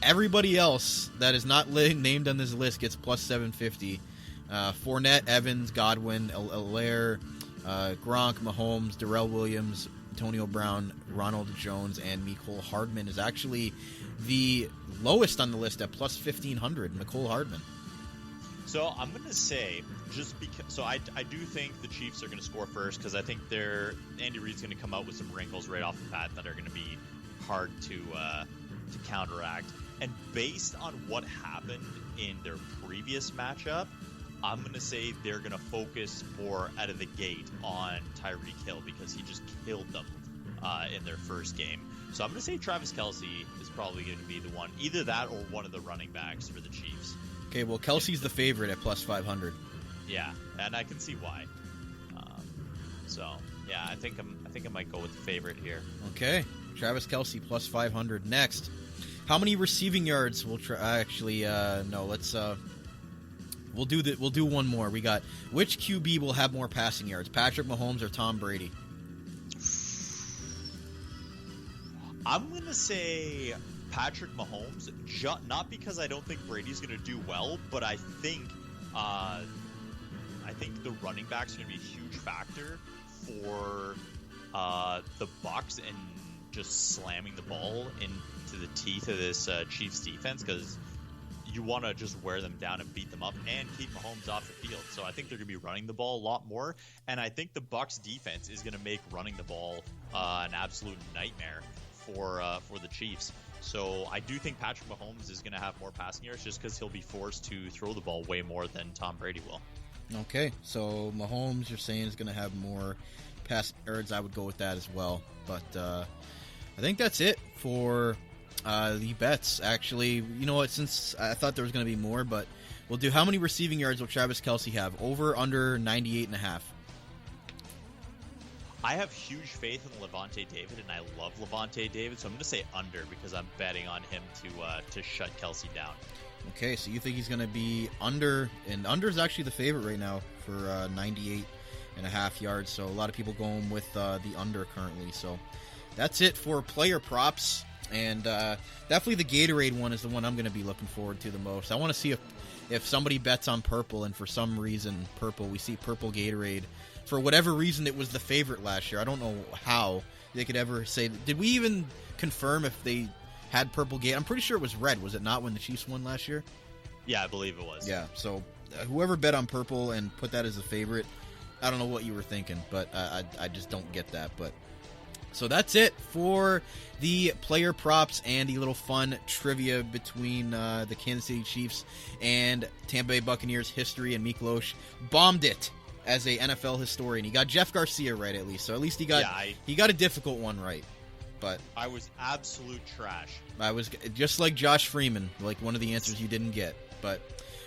everybody else that is not named on this list gets plus 750. Fournette, Evans, Godwin, Allaire, Gronk, Mahomes, Darrell Williams, Antonio Brown, Ronald Jones, and Mecole Hardman is actually the lowest on the list at plus 1,500. Mecole Hardman. So I'm going to say, just because, so I do think the Chiefs are going to score first because I think Andy Reid's going to come out with some wrinkles right off the bat that are going to be hard to counteract. And based on what happened in their previous matchup, I'm going to say they're going to focus more out of the gate on Tyreek Hill because he just killed them in their first game. So I'm going to say Travis Kelce is probably going to be the one, either that or one of the running backs for the Chiefs. Okay, well, Kelsey's the favorite at plus 500. Yeah, and I can see why. So yeah, I think I might go with the favorite here. Okay, Travis Kelce plus 500. Next, how many receiving yards will no? Let's we'll do one more. We got which QB will have more passing yards, Patrick Mahomes or Tom Brady? I'm gonna say Patrick Mahomes, not because I don't think Brady's going to do well, but I think the running backs are going to be a huge factor for the Bucs and just slamming the ball into the teeth of this Chiefs defense because you want to just wear them down and beat them up and keep Mahomes off the field. So I think they're going to be running the ball a lot more, and I think the Bucs defense is going to make running the ball an absolute nightmare for the Chiefs. So I do think Patrick Mahomes is going to have more passing yards just because he'll be forced to throw the ball way more than Tom Brady will. Okay, so Mahomes, you're saying, is going to have more passing yards. I would go with that as well. But I think that's it for the bets. Actually, you know what? Since I thought there was going to be more, but we'll do how many receiving yards will Travis Kelce have? Over, under 98.5. I have huge faith in Levante David, and I love Levante David, so I'm going to say under because I'm betting on him to shut Kelce down. Okay, so you think he's going to be under, and under is actually the favorite right now for 98.5 yards, so a lot of people going with the under currently. So that's it for player props, and definitely the Gatorade one is the one I'm going to be looking forward to the most. I want to see if somebody bets on purple, and for some reason we see purple Gatorade. For whatever reason, it was the favorite last year. I don't know how they could ever say. Did we even confirm if they had purple Gatorade? I'm pretty sure it was red. Was it not when the Chiefs won last year? Yeah, I believe it was. Yeah, so whoever bet on purple and put that as a favorite, I don't know what you were thinking, but I just don't get that. But so that's it for the player props and the little fun trivia between the Kansas City Chiefs and Tampa Bay Buccaneers history, and Miklos bombed it as a NFL historian. He got Jeff Garcia right, at least. So at least he got a difficult one right. But I was absolute trash. I was just like Josh Freeman, like one of the answers you didn't get. But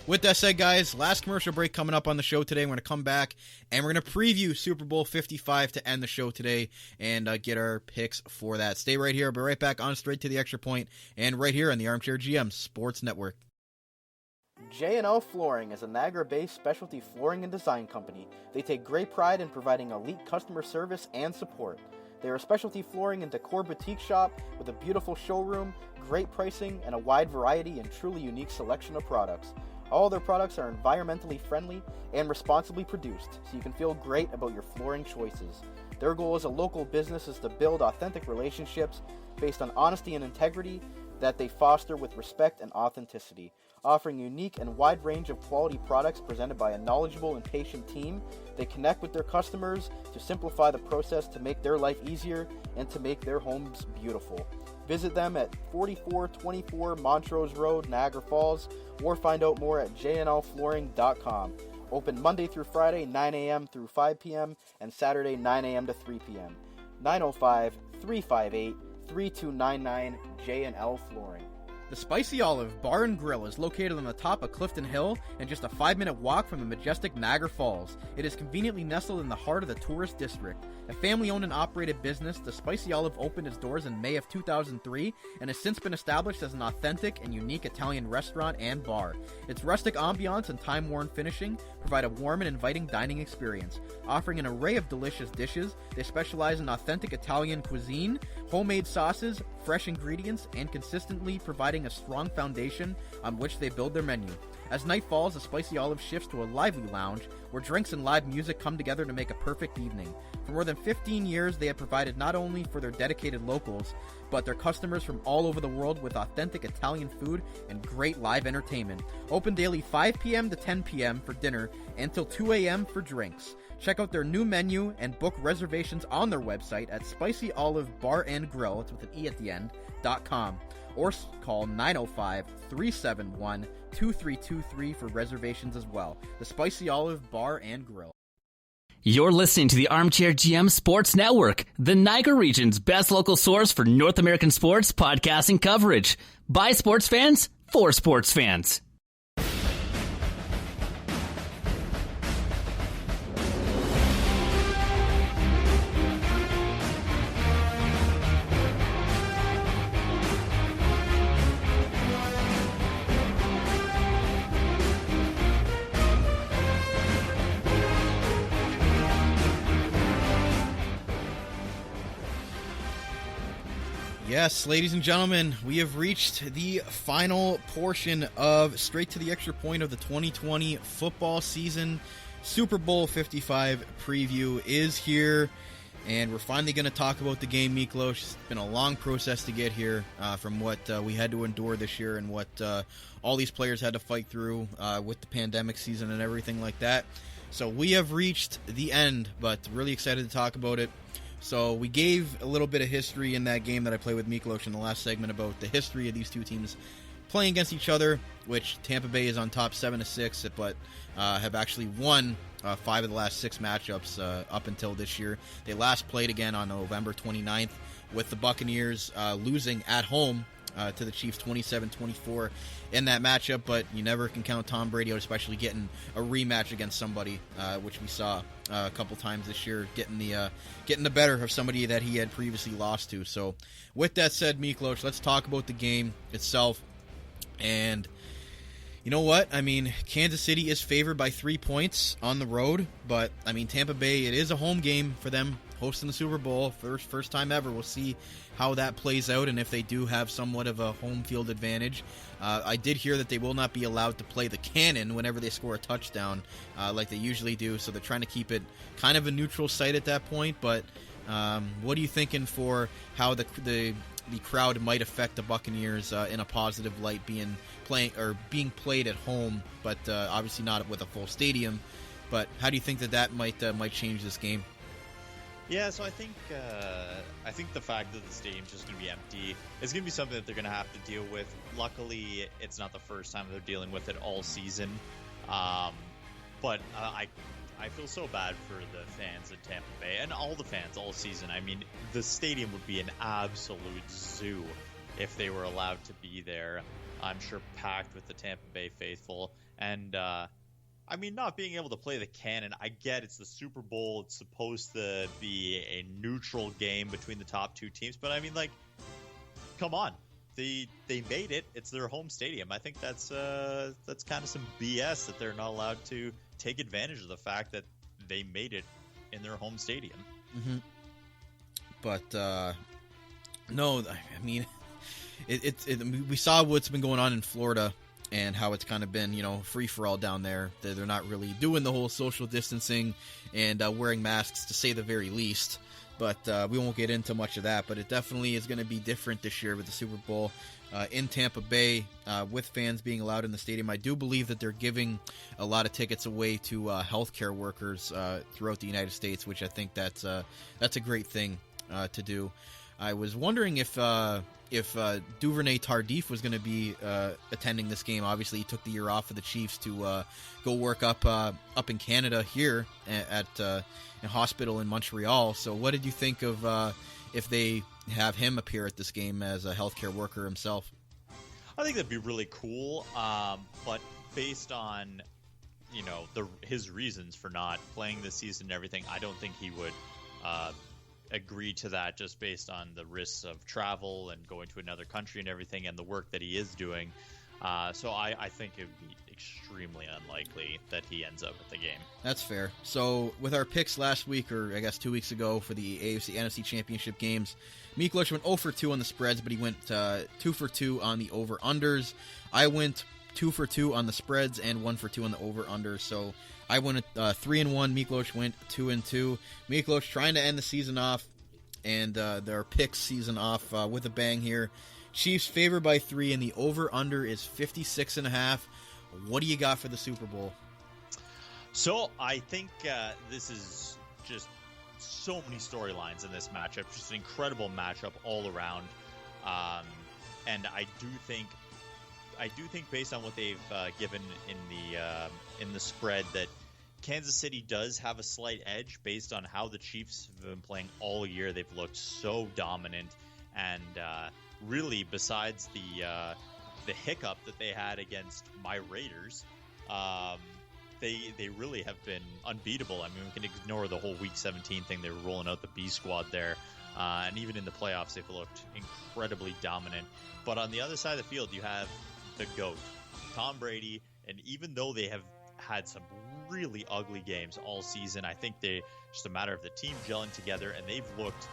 with that said, guys, last commercial break coming up on the show today. We're going to come back and we're going to preview Super Bowl 55 to end the show today and get our picks for that. Stay right here. I'll be right back on Straight to the Extra Point and right here on the Armchair GM Sports Network. J&L Flooring is a Niagara-based specialty flooring and design company. They take great pride in providing elite customer service and support. They are a specialty flooring and decor boutique shop with a beautiful showroom, great pricing, and a wide variety and truly unique selection of products. All their products are environmentally friendly and responsibly produced, so you can feel great about your flooring choices. Their goal as a local business is to build authentic relationships based on honesty and integrity that they foster with respect and authenticity, offering unique and wide range of quality products presented by a knowledgeable and patient team. They connect with their customers to simplify the process to make their life easier and to make their homes beautiful. Visit them at 4424 Montrose Road, Niagara Falls, or find out more at jnlflooring.com. Open Monday through Friday, 9 a.m. through 5 p.m., and Saturday, 9 a.m. to 3 p.m. 905-358-3299 J&L Flooring. The Spicy Olive Bar and Grill is located on the top of Clifton Hill and just a 5-minute walk from the majestic Niagara Falls. It is conveniently nestled in the heart of the tourist district. A family-owned and operated business, the Spicy Olive opened its doors in May of 2003 and has since been established as an authentic and unique Italian restaurant and bar. Its rustic ambiance and time-worn finishing provide a warm and inviting dining experience. Offering an array of delicious dishes, they specialize in authentic Italian cuisine, homemade sauces, fresh ingredients, and consistently providing a strong foundation on which they build their menu. As night falls, the Spicy Olive shifts to a lively lounge where drinks and live music come together to make a perfect evening. For more than 15 years, they have provided not only for their dedicated locals, but their customers from all over the world with authentic Italian food and great live entertainment. Open daily 5 p.m. to 10 p.m. for dinner and till 2 a.m. for drinks. Check out their new menu and book reservations on their website at Spicy Olive Bar and Grill, it's with an E at the end, .com, or call 905-371-2323 for reservations as well. The Spicy Olive Bar and Grill. You're listening to the Armchair GM Sports Network, the Niagara region's best local source for North American sports podcasting coverage. By sports fans, for sports fans. Yes, ladies and gentlemen, we have reached the final portion of Straight to the Extra Point of the 2020 football season. Super Bowl 55 preview is here, and we're finally going to talk about the game, Miklos. It's been a long process to get here from what we had to endure this year and what all these players had to fight through with the pandemic season and everything like that. So we have reached the end, but really excited to talk about it. So we gave a little bit of history in that game that I played with Miklos in the last segment about the history of these two teams playing against each other, which Tampa Bay is on top 7-6, but have actually won 5 of the last 6 matchups up until this year. They last played again on November 29th with the Buccaneers losing at home to the Chiefs 27-24 in that matchup, but you never can count Tom Brady out, especially getting a rematch against somebody, which we saw a couple times this year, getting the better of somebody that he had previously lost to. So with that said, Miklos, let's talk about the game itself. And you know what? I mean, Kansas City is favored by 3 points on the road, but I mean, Tampa Bay, it is a home game for them, hosting the Super Bowl, first time ever. We'll see how that plays out and if they do have somewhat of a home field advantage. I did hear that they will not be allowed to play the cannon whenever they score a touchdown like they usually do, so they're trying to keep it kind of a neutral site at that point. But what are you thinking for how the crowd might affect the Buccaneers in a positive light, being played at home, but obviously not with a full stadium? But how do you think that might change this game? Yeah, so I think the fact that the stadium's just going to be empty is going to be something that they're going to have to deal with. Luckily, it's not the first time they're dealing with it all season. But I feel so bad for the fans at Tampa Bay and all the fans all season. I mean, the stadium would be an absolute zoo if they were allowed to be there. I'm sure packed with the Tampa Bay faithful. And I mean, not being able to play the cannon, I get it's the Super Bowl. It's supposed to be a neutral game between the top two teams. But I mean, like, come on. They made it. It's their home stadium. I think that's kind of some BS that they're not allowed to take advantage of the fact that they made it in their home stadium. Mm-hmm. But no, I mean, we saw what's been going on in Florida and how it's kind of been, free for all down there. They're not really doing the whole social distancing and wearing masks, to say the very least. But we won't get into much of that. But it definitely is going to be different this year with the Super Bowl in Tampa Bay, with fans being allowed in the stadium. I do believe that they're giving a lot of tickets away to healthcare workers throughout the United States, which I think that's a great thing to do. I was wondering if Duvernay Tardif was going to be attending this game. Obviously, he took the year off for the Chiefs to go work up in Canada here at a hospital in Montreal. So what did you think of if they have him appear at this game as a healthcare worker himself? I think that'd be really cool, but based on his reasons for not playing this season and everything, I don't think he would agree to that just based on the risks of travel and going to another country and everything and the work that he is doing. So I think it would be extremely unlikely that he ends up at the game. That's fair. So with our picks last week, or I guess 2 weeks ago, for the AFC NFC Championship games, Miklos went 0 for 2 on the spreads, but he went 2 for 2 on the over-unders. I went 2 for 2 on the spreads and 1 for 2 on the over-under. So I went 3-1. Miklos went 2-2. Miklos trying to end the season off and their picks season off with a bang here. Chiefs favored by 3, and the over-under is 56.5. What do you got for the Super Bowl? So I think this is just so many storylines in this matchup. Just an incredible matchup all around. And I do think based on what they've given in the spread that Kansas City does have a slight edge based on how the Chiefs have been playing all year. They've looked so dominant, and really, besides the hiccup that they had against my Raiders, they really have been unbeatable. I mean, we can ignore the whole Week 17 thing. They were rolling out the B squad there, and even in the playoffs, they've looked incredibly dominant. But on the other side of the field, you have the GOAT, Tom Brady, and even though they have had some really ugly games all season, I think they just a matter of the team gelling together, and they've looked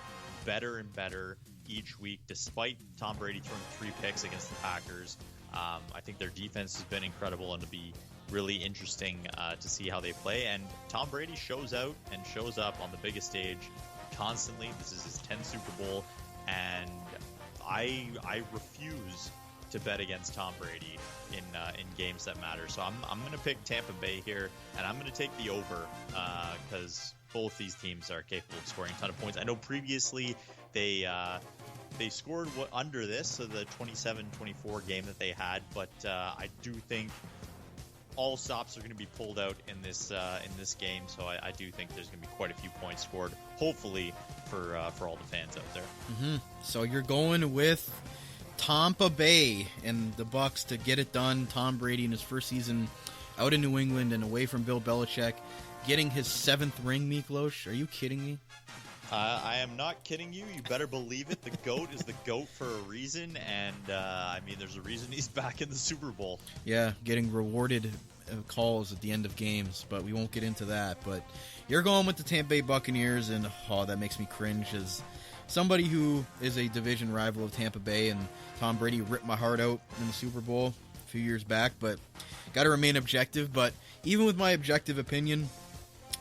better and better each week, despite Tom Brady throwing 3 picks against the Packers. I think their defense has been incredible, and it'll be really interesting to see how they play. And Tom Brady shows out and shows up on the biggest stage constantly. This is his 10th Super Bowl, and I refuse to bet against Tom Brady in games that matter. So I'm going to pick Tampa Bay here, and I'm going to take the over because both these teams are capable of scoring a ton of points. I know previously they scored under this, so the 27-24 game that they had, but I do think all stops are going to be pulled out in this game, so I do think there's going to be quite a few points scored, hopefully for all the fans out there. Mm-hmm. So you're going with Tampa Bay and the Bucs to get it done. Tom Brady in his first season out in New England and away from Bill Belichick, getting his 7th ring, Miklos. Are you kidding me? I am not kidding you. You better believe it. The GOAT is the GOAT for a reason, and I mean, there's a reason he's back in the Super Bowl. Yeah, getting rewarded calls at the end of games, but we won't get into that. But you're going with the Tampa Bay Buccaneers, and that makes me cringe as somebody who is a division rival of Tampa Bay, and Tom Brady ripped my heart out in the Super Bowl a few years back, but got to remain objective. But even with my objective opinion,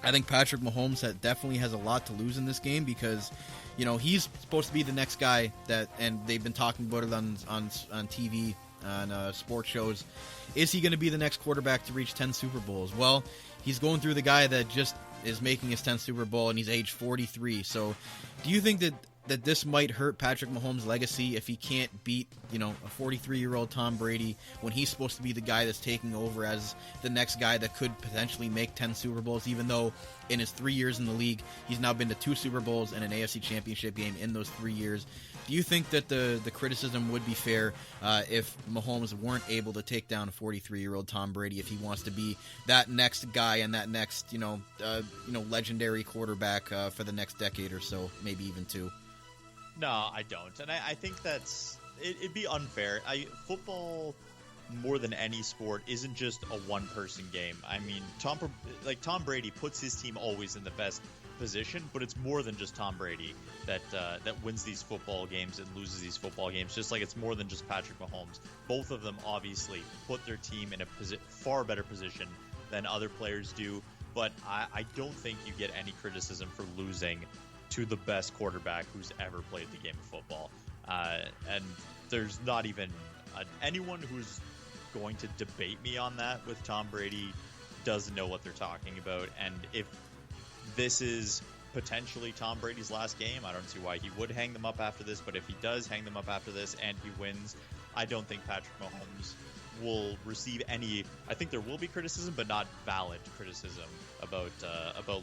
I think Patrick Mahomes definitely has a lot to lose in this game because, he's supposed to be the next guy and they've been talking about it on TV, on sports shows. Is he going to be the next quarterback to reach 10 Super Bowls? Well, he's going through the guy that just is making his 10th Super Bowl, and he's age 43. So do you think that this might hurt Patrick Mahomes' legacy if he can't beat, a 43-year-old Tom Brady when he's supposed to be the guy that's taking over as the next guy that could potentially make 10 Super Bowls, even though in his 3 years in the league, he's now been to 2 Super Bowls and an AFC Championship game in those 3 years. Do you think that the criticism would be fair if Mahomes weren't able to take down a 43-year-old Tom Brady if he wants to be that next guy and that next, legendary quarterback for the next decade or so, maybe even 2? No, I don't, and I think it'd be unfair. Football, more than any sport, isn't just a one-person game. I mean, Tom Brady puts his team always in the best position, but it's more than just Tom Brady that wins these football games and loses these football games. Just like it's more than just Patrick Mahomes. Both of them obviously put their team in a far better position than other players do. But I don't think you get any criticism for losing to the best quarterback who's ever played the game of football. And there's not even anyone who's going to debate me on that with Tom Brady doesn't know what they're talking about. And if this is potentially Tom Brady's last game, I don't see why he would hang them up after this. But if he does hang them up after this and he wins, I don't think Patrick Mahomes will receive any. I think there will be criticism, but not valid criticism about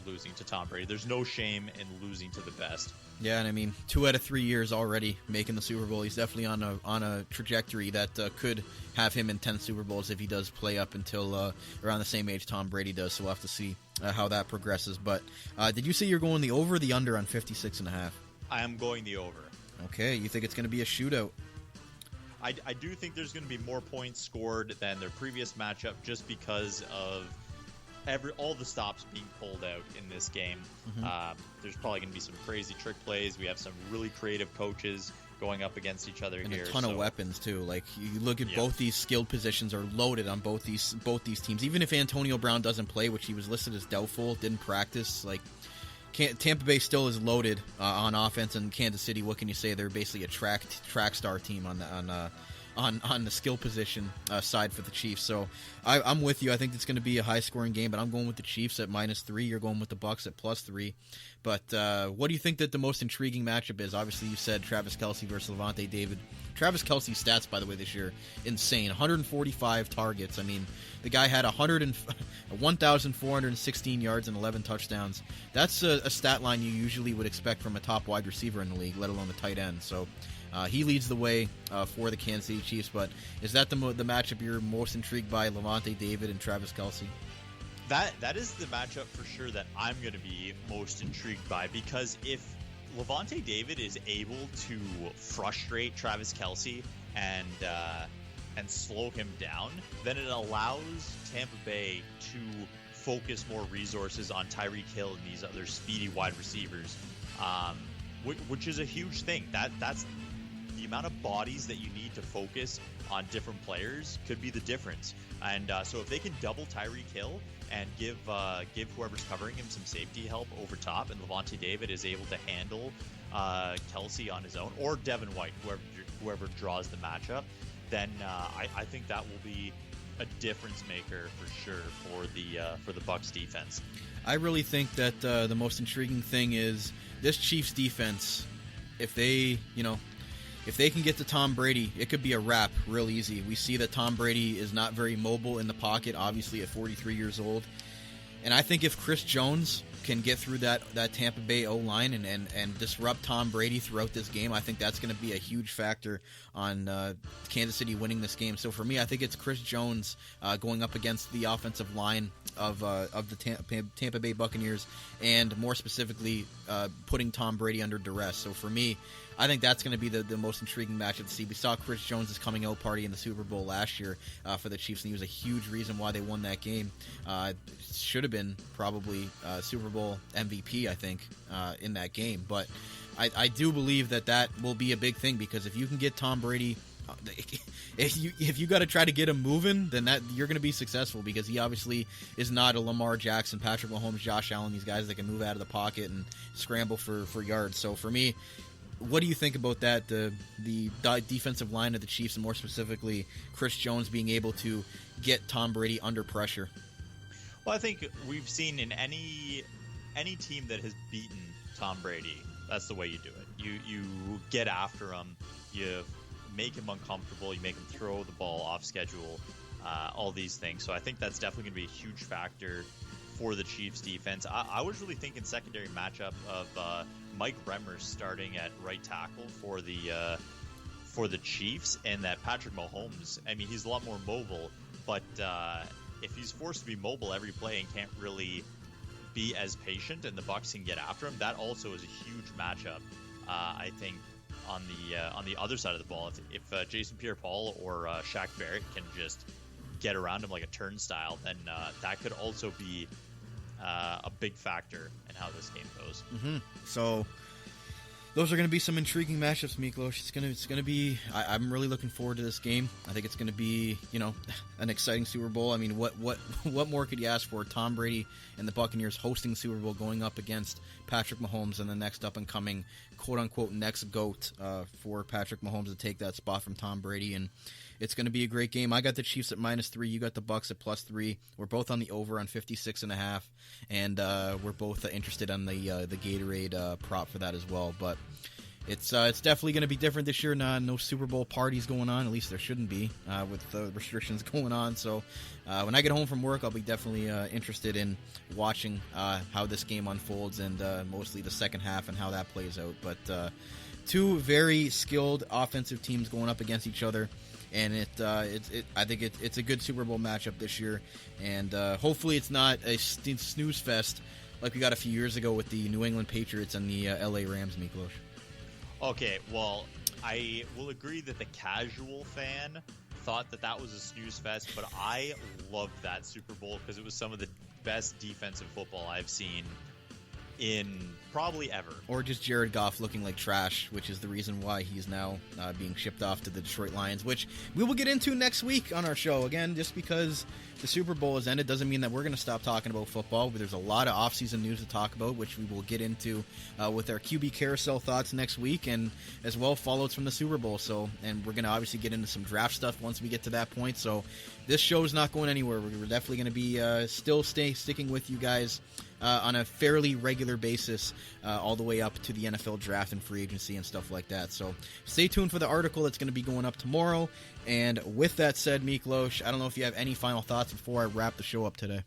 losing to Tom Brady. There's no shame in losing to the best. Yeah, and I mean, 2 out of 3 years already making the Super Bowl. He's definitely on a trajectory that could have him in 10 Super Bowls if he does play up until around the same age Tom Brady does. So we'll have to see how that progresses. But did you say you're going the over or the under on 56.5? I am going the over. Okay, you think it's going to be a shootout? I do think there's going to be more points scored than their previous matchup just because of all the stops being pulled out in this game. Mm-hmm. There's probably going to be some crazy trick plays. We have some really creative coaches going up against each other and here. A ton of weapons too. Like you look at both these skilled positions are loaded on both these teams. Even if Antonio Brown doesn't play, which he was listed as doubtful, didn't practice, like Tampa Bay still is loaded on offense, and Kansas City, what can you say? They're basically a track star team on the skill position side for the Chiefs. So I'm with you. I think it's going to be a high scoring game, but I'm going with the Chiefs at -3. You're going with the Bucs at +3. But what do you think that the most intriguing matchup is? Obviously, you said Travis Kelce versus Levante David. Travis Kelce's stats, by the way, this year, insane. 145 targets. I mean, the guy had 1,416 yards and 11 touchdowns. That's a stat line you usually would expect from a top wide receiver in the league, let alone the tight end. So he leads the way for the Kansas City Chiefs. But is that the matchup you're most intrigued by, Levante David and Travis Kelce? That is the matchup for sure that I'm going to be most intrigued by, because if Levante David is able to frustrate Travis Kelce and slow him down, then it allows Tampa Bay to focus more resources on Tyreek Hill and these other speedy wide receivers, which is a huge thing. That's the amount of bodies that you need to focus on different players could be the difference. And so if they can double Tyreek Hill and give whoever's covering him some safety help over top, and Levante David is able to handle Kelce on his own, or Devin White, whoever draws the matchup, then I think that will be a difference maker for sure for the Bucs defense. I really think that the most intriguing thing is this Chiefs defense. If they can get to Tom Brady, it could be a wrap real easy. We see that Tom Brady is not very mobile in the pocket, obviously at 43 years old. And I think if Chris Jones can get through that Tampa Bay O-line and disrupt Tom Brady throughout this game, I think that's going to be a huge factor on Kansas City winning this game. So for me, I think it's Chris Jones going up against the offensive line of the Tampa Bay Buccaneers, and more specifically putting Tom Brady under duress. So for me, I think that's going to be the most intriguing matchup to see. We saw Chris Jones' coming out party in the Super Bowl last year for the Chiefs, and he was a huge reason why they won that game. Should have been probably Super Bowl MVP, I think, in that game. But I do believe that will be a big thing, because if you can get Tom Brady, if you got to try to get him moving, then you're going to be successful, because he obviously is not a Lamar Jackson, Patrick Mahomes, Josh Allen, these guys that can move out of the pocket and scramble for yards. So for me, what do you think about that? The defensive line of the Chiefs, and more specifically Chris Jones being able to get Tom Brady under pressure? Well, I think we've seen in any team that has beaten Tom Brady, that's the way you do it. You get after him, you make him uncomfortable, you make him throw the ball off schedule, all these things. So I think that's definitely going to be a huge factor for the Chiefs defense. I was really thinking secondary matchup of Mike Remmers starting at right tackle for the Chiefs, and that Patrick Mahomes, I mean, he's a lot more mobile, but if he's forced to be mobile every play and can't really be as patient, and the Bucs can get after him, that also is a huge matchup. I think on the other side of the ball, if Jason Pierre-Paul or Shaq Barrett can just get around him like a turnstile, then that could also be a big factor in how this game goes. Mm-hmm. So those are going to be some intriguing matchups, Miklos. It's going to be. I'm really looking forward to this game. I think it's going to be, an exciting Super Bowl. I mean, what more could you ask for? Tom Brady and the Buccaneers hosting the Super Bowl, going up against Patrick Mahomes and the next up and coming, quote unquote, next GOAT for Patrick Mahomes to take that spot from Tom Brady. And it's going to be a great game. I got the Chiefs at -3. You got the Bucs at +3. We're both on the over on 56.5, and we're both interested on the Gatorade prop for that as well. But it's definitely going to be different this year. No Super Bowl parties going on. At least there shouldn't be with the restrictions going on. So when I get home from work, I'll be definitely interested in watching how this game unfolds, and mostly the second half and how that plays out. But two very skilled offensive teams going up against each other, and I think it's a good Super Bowl matchup this year, and hopefully it's not a snooze fest like we got a few years ago with the New England Patriots and the LA Rams, Miklos. Okay, well, I will agree that the casual fan thought that was a snooze fest, but I loved that Super Bowl because it was some of the best defensive football I've seen in probably ever. Or just Jared Goff looking like trash, which is the reason why he's now being shipped off to the Detroit Lions, which we will get into next week on our show. Again, just because the Super Bowl has ended doesn't mean that we're going to stop talking about football, but there's a lot of offseason news to talk about, which we will get into with our QB carousel thoughts next week, and as well follows from the Super Bowl. So, and we're going to obviously get into some draft stuff once we get to that point. So this show is not going anywhere. We're definitely going to be sticking with you guys on a fairly regular basis all the way up to the NFL draft and free agency and stuff like that. So stay tuned for the article that's going to be going up tomorrow. And with that said, Miklos, I don't know if you have any final thoughts before I wrap the show up today.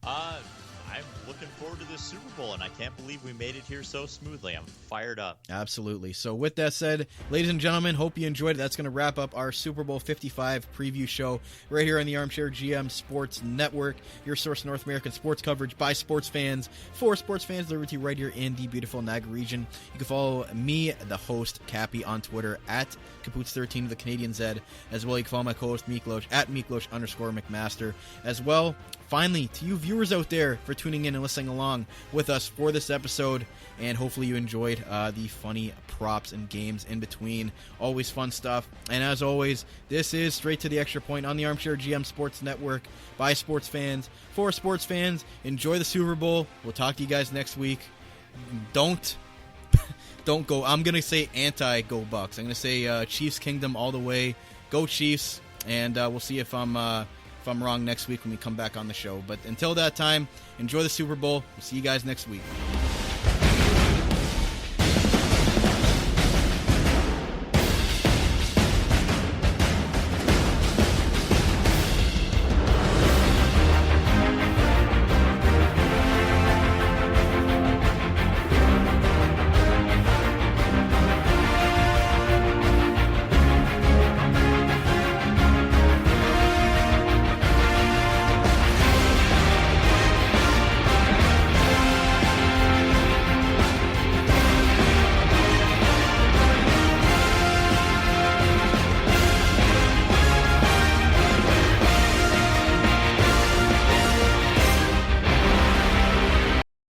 I'm looking forward to this Super Bowl, and I can't believe we made it here so smoothly. I'm fired up. Absolutely. So with that said, ladies and gentlemen, hope you enjoyed it. That's going to wrap up our Super Bowl 55 preview show right here on the Armchair GM Sports Network, your source of North American sports coverage by sports fans, for sports fans, delivered to you right here in the beautiful Niagara region. You can follow me, the host, Cappy, on Twitter at Capoots13 of the Canadian Z. As well, you can follow my co-host, Miklos, at Miklos_McMaster. As well, finally, to you viewers out there for tuning in and listening along with us for this episode, and hopefully you enjoyed the funny props and games in between. Always fun stuff. And as always, this is Straight to the Extra Point on the Armchair GM Sports Network by sports fans for sports fans. Enjoy the Super Bowl. We'll talk to you guys next week. Don't go. I'm going to say anti-go Bucks. I'm going to say Chiefs Kingdom all the way. Go Chiefs. And we'll see if I'm wrong next week when we come back on the show. But until that time, enjoy the Super Bowl. We'll see you guys next week.